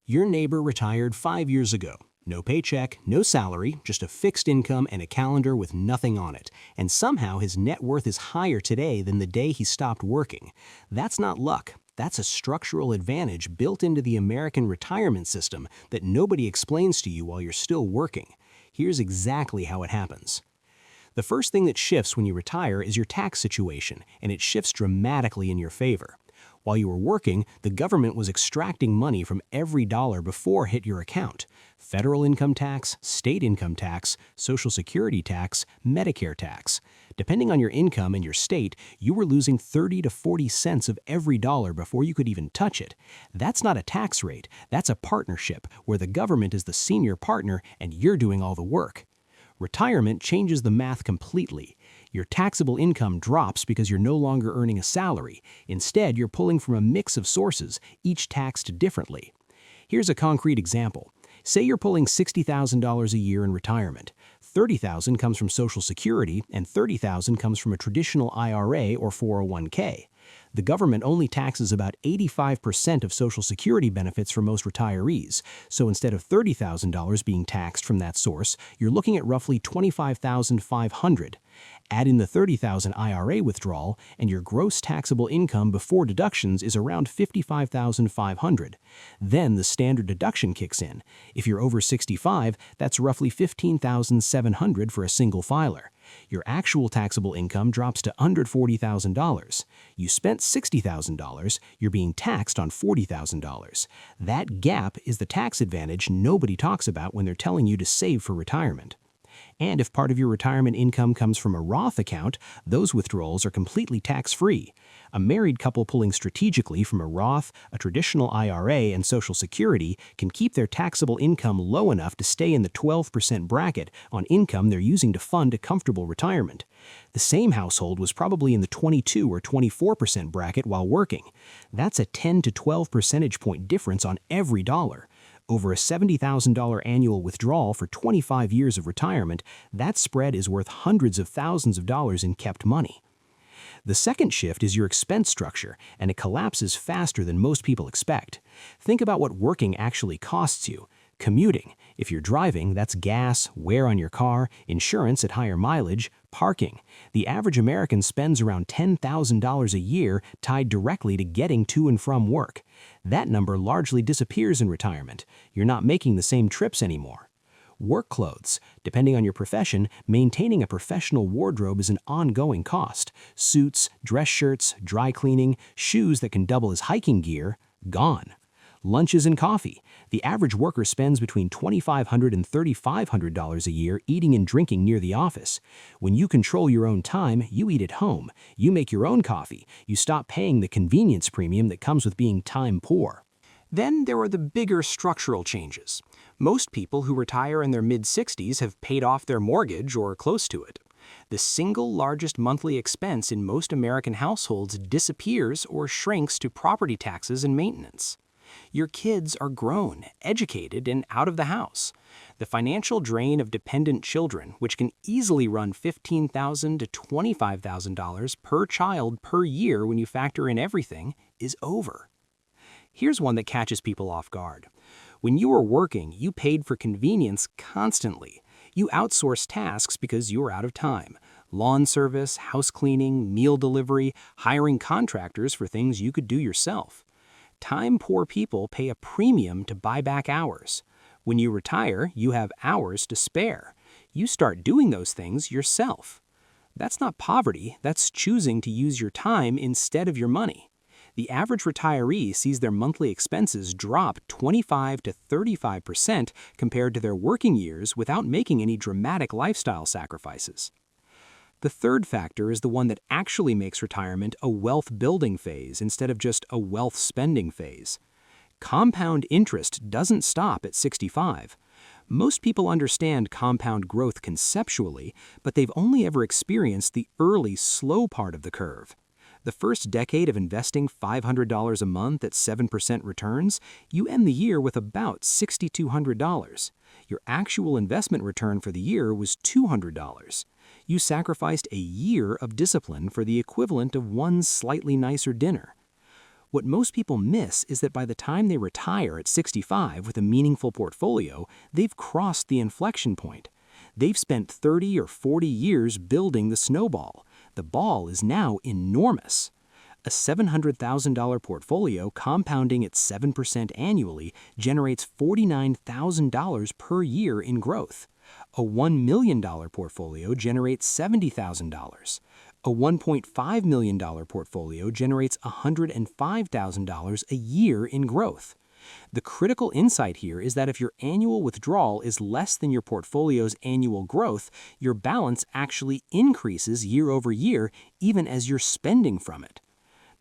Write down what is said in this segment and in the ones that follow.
Your neighbor retired 5 years ago. No paycheck, no salary, just a fixed income and a calendar with nothing on it. And somehow his net worth is higher today than the day he stopped working. That's not luck. That's a structural advantage built into the American retirement system that nobody explains to you while you're still working. Here's exactly how it happens. The first thing that shifts when you retire is your tax situation, and it shifts dramatically in your favor. While you were working, the government was extracting money from every dollar before it hit your account. Federal income tax, state income tax, Social Security tax, Medicare tax. Depending on your income and your state, you were losing 30 to 40 cents of every dollar before you could even touch it. That's not a tax rate, that's a partnership where the government is the senior partner and you're doing all the work. Retirement changes the math completely. Your taxable income drops because you're no longer earning a salary. Instead, you're pulling from a mix of sources, each taxed differently. Here's a concrete example. Say you're pulling $60,000 a year in retirement. $30,000 comes from Social Security and $30,000 comes from a traditional IRA or 401k. The government only taxes about 85% of Social Security benefits for most retirees, so instead of $30,000 being taxed from that source, you're looking at roughly $25,500. Add in the $30,000 IRA withdrawal, and your gross taxable income before deductions is around $55,500. Then the standard deduction kicks in. If you're over 65, that's roughly $15,700 for a single filer. Your actual taxable income drops to under $40,000. You spent $60,000, you're being taxed on $40,000. That gap is the tax advantage nobody talks about when they're telling you to save for retirement. And if part of your retirement income comes from a Roth account, those withdrawals are completely tax-free. A married couple pulling strategically from a Roth, a traditional IRA, and Social Security can keep their taxable income low enough to stay in the 12% bracket on income they're using to fund a comfortable retirement. The same household was probably in the 22 or 24% bracket while working. That's a 10 to 12 percentage point difference on every dollar. Over a $70,000 annual withdrawal for 25 years of retirement, that spread is worth hundreds of thousands of dollars in kept money. The second shift is your expense structure, and it collapses faster than most people expect. Think about what working actually costs you. Commuting. If you're driving, that's gas, wear on your car, insurance at higher mileage, parking. The average American spends around $10,000 a year tied directly to getting to and from work. That number largely disappears in retirement. You're not making the same trips anymore. Work clothes. Depending on your profession, maintaining a professional wardrobe is an ongoing cost. Suits, dress shirts, dry cleaning, shoes that can double as hiking gear, gone. Lunches and coffee. The average worker spends between $2,500 and $3,500 a year eating and drinking near the office. When you control your own time, you eat at home. You make your own coffee. You stop paying the convenience premium that comes with being time poor. Then there are the bigger structural changes. Most people who retire in their mid-60s have paid off their mortgage or close to it. The single largest monthly expense in most American households disappears or shrinks to property taxes and maintenance. Your kids are grown, educated, and out of the house. The financial drain of dependent children, which can easily run $15,000 to $25,000 per child per year when you factor in everything, is over. Here's one that catches people off guard. When you were working, you paid for convenience constantly. You outsourced tasks because you were out of time. Lawn service, house cleaning, meal delivery, hiring contractors for things you could do yourself. Time-poor people pay a premium to buy back hours. When you retire, you have hours to spare. You start doing those things yourself. That's not poverty, that's choosing to use your time instead of your money. The average retiree sees their monthly expenses drop 25 to 35% compared to their working years without making any dramatic lifestyle sacrifices. The third factor is the one that actually makes retirement a wealth-building phase instead of just a wealth-spending phase. Compound interest doesn't stop at 65. Most people understand compound growth conceptually, but they've only ever experienced the early, slow part of the curve. The first decade of investing $500 a month at 7% returns, you end the year with about $6,200. Your actual investment return for the year was $200. You sacrificed a year of discipline for the equivalent of one slightly nicer dinner. What most people miss is that by the time they retire at 65 with a meaningful portfolio, they've crossed the inflection point. They've spent 30 or 40 years building the snowball. The ball is now enormous. A $700,000 portfolio compounding at 7% annually generates $49,000 per year in growth. A $1 million portfolio generates $70,000. A $1.5 million portfolio generates $105,000 a year in growth. The critical insight here is that if your annual withdrawal is less than your portfolio's annual growth, your balance actually increases year over year, even as you're spending from it.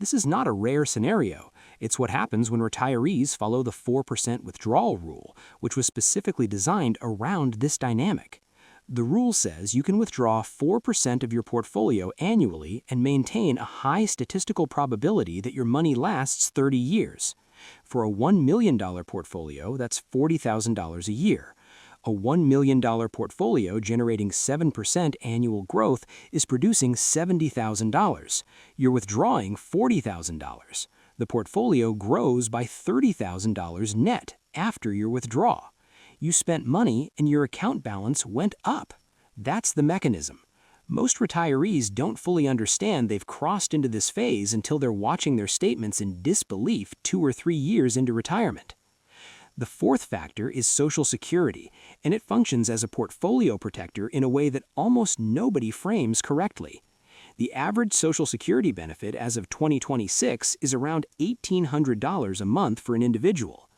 This is not a rare scenario. It's what happens when retirees follow the 4% withdrawal rule, which was specifically designed around this dynamic. The rule says you can withdraw 4% of your portfolio annually and maintain a high statistical probability that your money lasts 30 years. For a $1 million portfolio, that's $40,000 a year. A $1 million portfolio generating 7% annual growth is producing $70,000. You're withdrawing $40,000. The portfolio grows by $30,000 net after your withdrawal. You spent money and your account balance went up. That's the mechanism. Most retirees don't fully understand they've crossed into this phase until they're watching their statements in disbelief 2 or 3 years into retirement. The fourth factor is Social Security, and it functions as a portfolio protector in a way that almost nobody frames correctly. The average Social Security benefit as of 2026 is around $1,800 a month for an individual.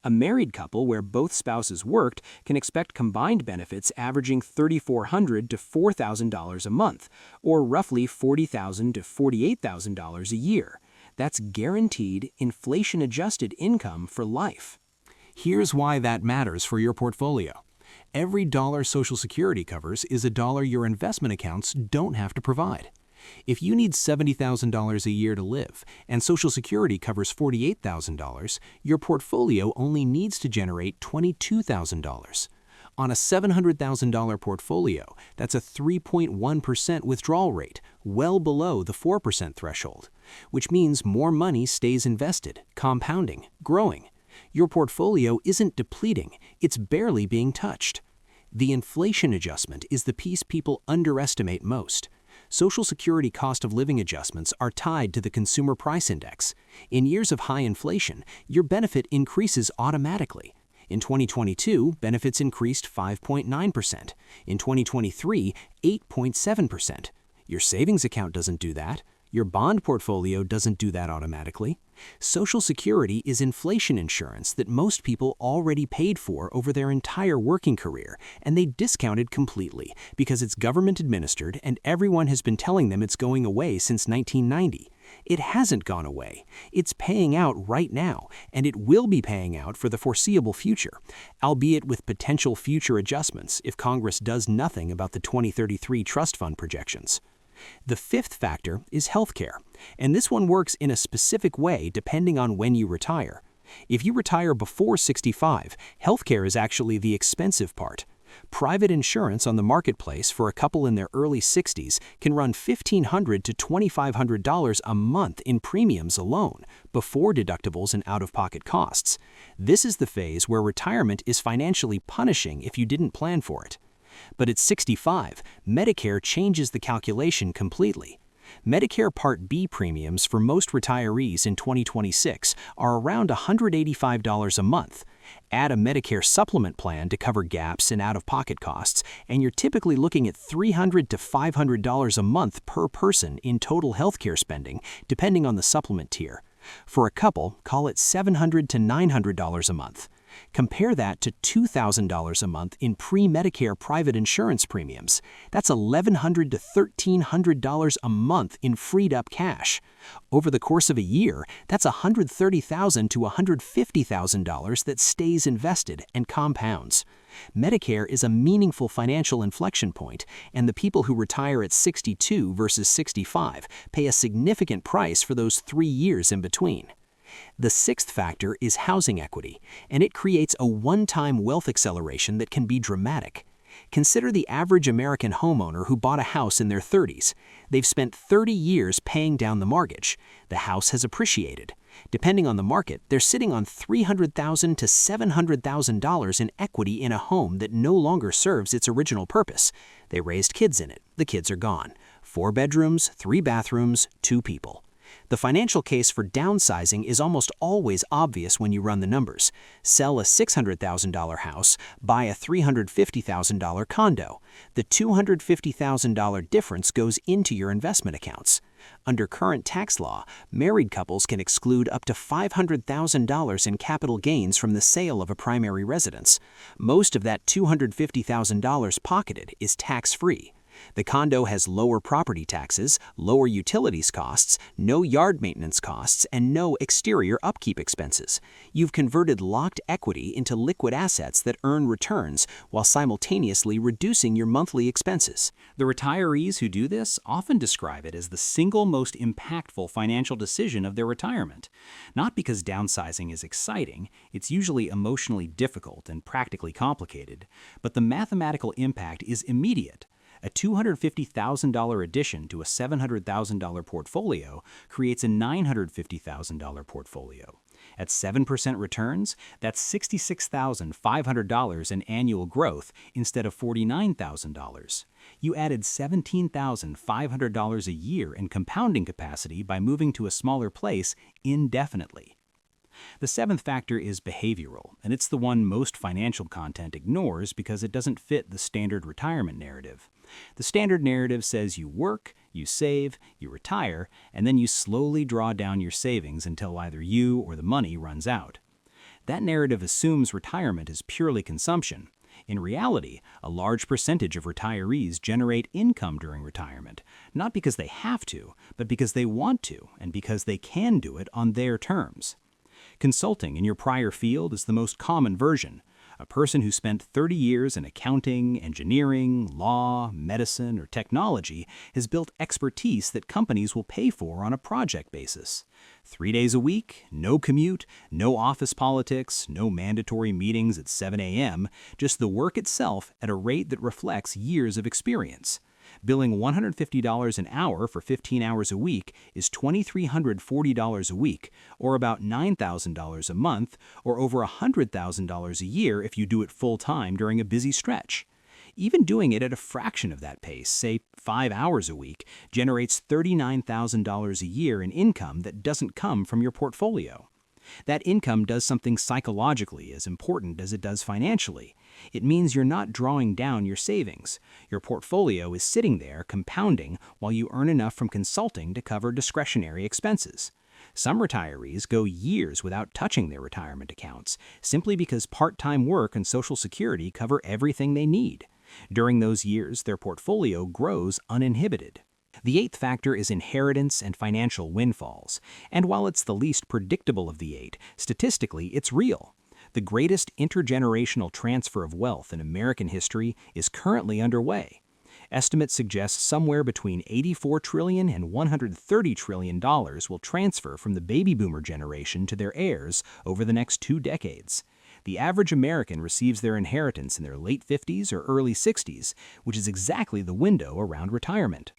A married couple where both spouses worked can expect combined benefits averaging $3,400 to $4,000 a month, or roughly $40,000 to $48,000 a year. That's guaranteed, inflation-adjusted income for life. Here's why that matters for your portfolio. Every dollar Social Security covers is a dollar your investment accounts don't have to provide. If you need $70,000 a year to live and Social Security covers $48,000, your portfolio only needs to generate $22,000. On a $700,000 portfolio, that's a 3.1% withdrawal rate, well below the 4% threshold, which means more money stays invested, compounding, growing. Your portfolio isn't depleting, it's barely being touched. The inflation adjustment is the piece people underestimate most. Social Security cost of living adjustments are tied to the Consumer Price Index. In years of high inflation, your benefit increases automatically. In 2022, benefits increased 5.9%. In 2023, 8.7%. Your savings account doesn't do that. Your bond portfolio doesn't do that automatically. Social Security is inflation insurance that most people already paid for over their entire working career, and they discounted completely because it's government administered and everyone has been telling them it's going away since 1990. It hasn't gone away. It's paying out right now, and it will be paying out for the foreseeable future, albeit with potential future adjustments if Congress does nothing about the 2033 trust fund projections. The fifth factor is healthcare, and this one works in a specific way depending on when you retire. If you retire before 65, healthcare is actually the expensive part. Private insurance on the marketplace for a couple in their early 60s can run $1,500 to $2,500 a month in premiums alone, before deductibles and out-of-pocket costs. This is the phase where retirement is financially punishing if you didn't plan for it. But at 65, Medicare changes the calculation completely. Medicare Part B premiums for most retirees in 2026 are around $185 a month. Add a Medicare supplement plan to cover gaps and out-of-pocket costs, and you're typically looking at $300 to $500 a month per person in total healthcare spending, depending on the supplement tier. For a couple, call it $700 to $900 a month. Compare that to $2,000 a month in pre-Medicare private insurance premiums. That's $1,100 to $1,300 a month in freed-up cash. Over the course of a year, that's $130,000 to $150,000 that stays invested and compounds. Medicare is a meaningful financial inflection point, and the people who retire at 62 versus 65 pay a significant price for those 3 years in between. The sixth factor is housing equity, and it creates a one-time wealth acceleration that can be dramatic. Consider the average American homeowner who bought a house in their 30s. They've spent 30 years paying down the mortgage. The house has appreciated. Depending on the market, they're sitting on $300,000 to $700,000 in equity in a home that no longer serves its original purpose. They raised kids in it. The kids are gone. 4 bedrooms, 3 bathrooms, 2 people. The financial case for downsizing is almost always obvious when you run the numbers. Sell a $600,000 house, buy a $350,000 condo. The $250,000 difference goes into your investment accounts. Under current tax law, married couples can exclude up to $500,000 in capital gains from the sale of a primary residence. Most of that $250,000 pocketed is tax-free. The condo has lower property taxes, lower utilities costs, no yard maintenance costs, and no exterior upkeep expenses. You've converted locked equity into liquid assets that earn returns while simultaneously reducing your monthly expenses. The retirees who do this often describe it as the single most impactful financial decision of their retirement. Not because downsizing is exciting, it's usually emotionally difficult and practically complicated, but the mathematical impact is immediate. A $250,000 addition to a $700,000 portfolio creates a $950,000 portfolio. At 7% returns, that's $66,500 in annual growth instead of $49,000. You added $17,500 a year in compounding capacity by moving to a smaller place indefinitely. The 7th factor is behavioral, and it's the one most financial content ignores because it doesn't fit the standard retirement narrative. The standard narrative says you work, you save, you retire, and then you slowly draw down your savings until either you or the money runs out. That narrative assumes retirement is purely consumption. In reality, a large percentage of retirees generate income during retirement, not because they have to, but because they want to, and because they can do it on their terms. Consulting in your prior field is the most common version. A person who spent 30 years in accounting, engineering, law, medicine, or technology has built expertise that companies will pay for on a project basis. 3 days a week, no commute, no office politics, no mandatory meetings at 7 a.m., just the work itself at a rate that reflects years of experience. Billing $150 an hour for 15 hours a week is $2,340 a week, or about $9,000 a month, or over $100,000 a year if you do it full-time during a busy stretch. Even doing it at a fraction of that pace, say 5 hours a week, generates $39,000 a year in income that doesn't come from your portfolio. That income does something psychologically as important as it does financially. It means you're not drawing down your savings. Your portfolio is sitting there compounding while you earn enough from consulting to cover discretionary expenses. Some retirees go years without touching their retirement accounts, simply because part-time work and Social Security cover everything they need. During those years, their portfolio grows uninhibited. The 8th factor is inheritance and financial windfalls, and while it's the least predictable of the 8, statistically it's real. The greatest intergenerational transfer of wealth in American history is currently underway. Estimates suggest somewhere between $84 trillion and $130 trillion will transfer from the baby boomer generation to their heirs over the next 2 decades. The average American receives their inheritance in their late 50s or early 60s, which is exactly the window around retirement.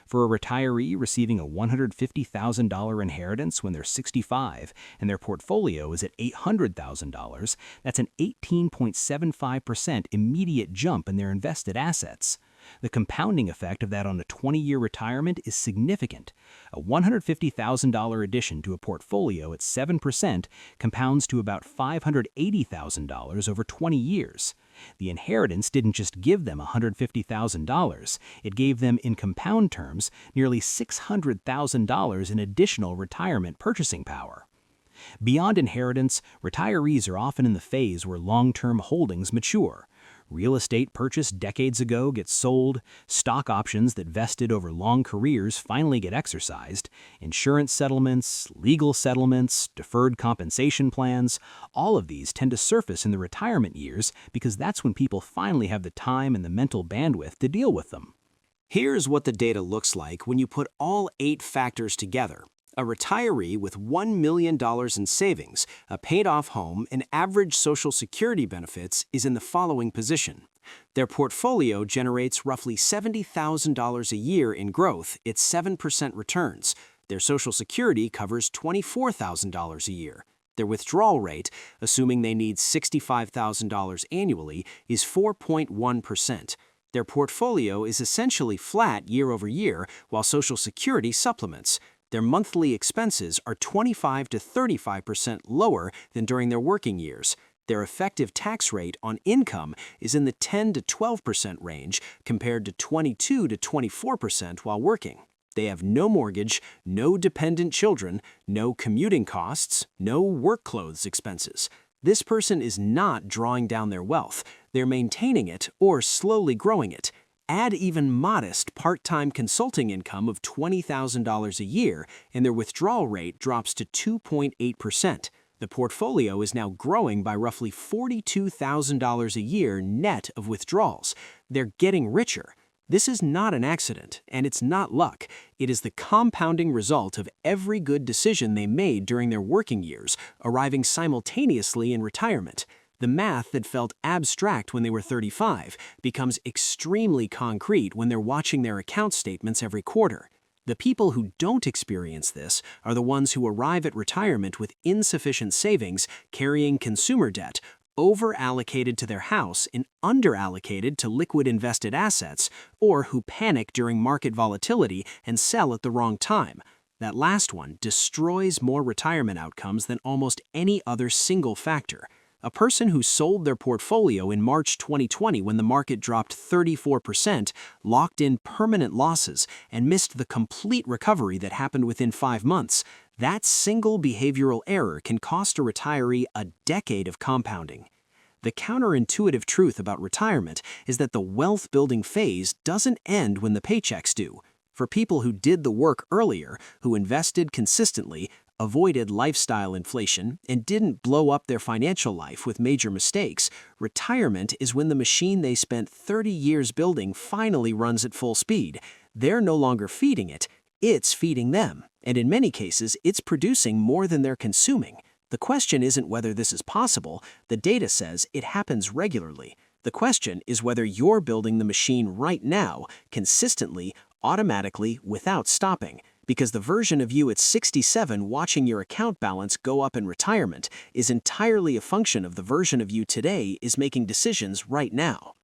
For a retiree receiving a $150,000 inheritance when they're 65 and their portfolio is at $800,000, that's an 18.75% immediate jump in their invested assets. The compounding effect of that on a 20-year retirement is significant. A $150,000 addition to a portfolio at 7% compounds to about $580,000 over 20 years. The inheritance didn't just give them $150,000, it gave them, in compound terms, nearly $600,000 in additional retirement purchasing power. Beyond inheritance, retirees are often in the phase where long-term holdings mature. Real estate purchased decades ago gets sold, stock options that vested over long careers finally get exercised, insurance settlements, legal settlements, deferred compensation plans, all of these tend to surface in the retirement years because that's when people finally have the time and the mental bandwidth to deal with them. Here's what the data looks like when you put all 8 factors together. A retiree with $1 million in savings, a paid-off home, and average Social Security benefits is in the following position. Their portfolio generates roughly $70,000 a year in growth at 7% returns. Their Social Security covers $24,000 a year. Their withdrawal rate, assuming they need $65,000 annually, is 4.1%. Their portfolio is essentially flat year over year, while Social Security supplements. Their monthly expenses are 25 to 35% lower than during their working years. Their effective tax rate on income is in the 10 to 12% range compared to 22 to 24% while working. They have no mortgage, no dependent children, no commuting costs, no work clothes expenses. This person is not drawing down their wealth. They're maintaining it or slowly growing it. Add even modest part-time consulting income of $20,000 a year, and their withdrawal rate drops to 2.8%. The portfolio is now growing by roughly $42,000 a year net of withdrawals. They're getting richer. This is not an accident, and it's not luck. It is the compounding result of every good decision they made during their working years, arriving simultaneously in retirement. The math that felt abstract when they were 35 becomes extremely concrete when they're watching their account statements every quarter. The people who don't experience this are the ones who arrive at retirement with insufficient savings, carrying consumer debt, over-allocated to their house and under-allocated to liquid invested assets, or who panic during market volatility and sell at the wrong time. That last one destroys more retirement outcomes than almost any other single factor. A person who sold their portfolio in March 2020 when the market dropped 34%, locked in permanent losses, and missed the complete recovery that happened within 5 months. That single behavioral error can cost a retiree a decade of compounding. The counterintuitive truth about retirement is that the wealth-building phase doesn't end when the paychecks do. For people who did the work earlier, who invested consistently, avoided lifestyle inflation, and didn't blow up their financial life with major mistakes, retirement is when the machine they spent 30 years building finally runs at full speed. They're no longer feeding it, it's feeding them. And in many cases, it's producing more than they're consuming. The question isn't whether this is possible. The data says it happens regularly. The question is whether you're building the machine right now, consistently, automatically, without stopping. Because the version of you at 67 watching your account balance go up in retirement is entirely a function of the version of you today is making decisions right now.